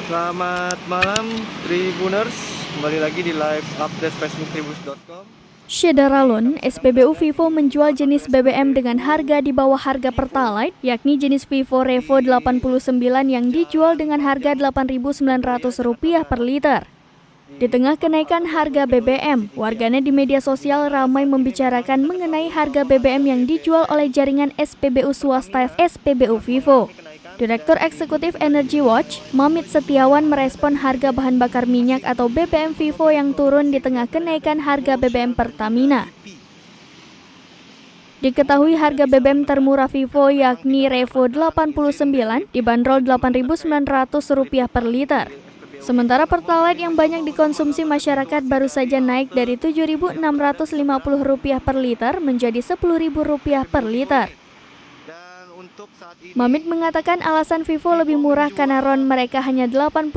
Selamat malam Tribuners, kembali lagi di live update facebooktribuners.com. Syedaralun, SPBU Vivo menjual jenis BBM dengan harga di bawah harga Pertalite, yakni jenis Vivo Revo 89 yang dijual dengan harga Rp8.900 per liter. Di tengah kenaikan harga BBM, warganet di media sosial ramai membicarakan mengenai harga BBM yang dijual oleh jaringan SPBU swasta SPBU Vivo. Direktur Eksekutif Energy Watch, Mamit Setiawan merespon harga bahan bakar minyak atau BBM Vivo yang turun di tengah kenaikan harga BBM Pertamina. Diketahui harga BBM termurah Vivo yakni Revo 89 dibanderol Rp8.900 per liter. Sementara Pertalite yang banyak dikonsumsi masyarakat baru saja naik dari Rp7.650 per liter menjadi Rp10.000 per liter. Mamit mengatakan alasan Vivo lebih murah karena RON mereka hanya 89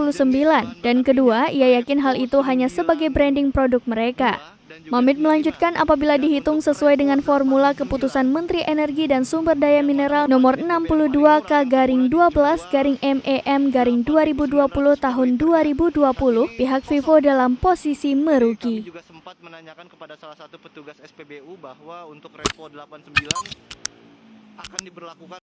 dan kedua, ia yakin hal itu hanya sebagai branding produk mereka. Mamit melanjutkan apabila dihitung sesuai dengan formula keputusan Menteri Energi dan Sumber Daya Mineral nomor 62K/12-MEM/2020 tahun 2020, pihak Vivo dalam posisi merugi. Kami juga sempat menanyakan kepada salah satu petugas SPBU bahwa untuk Revo 89 akan diberlakukan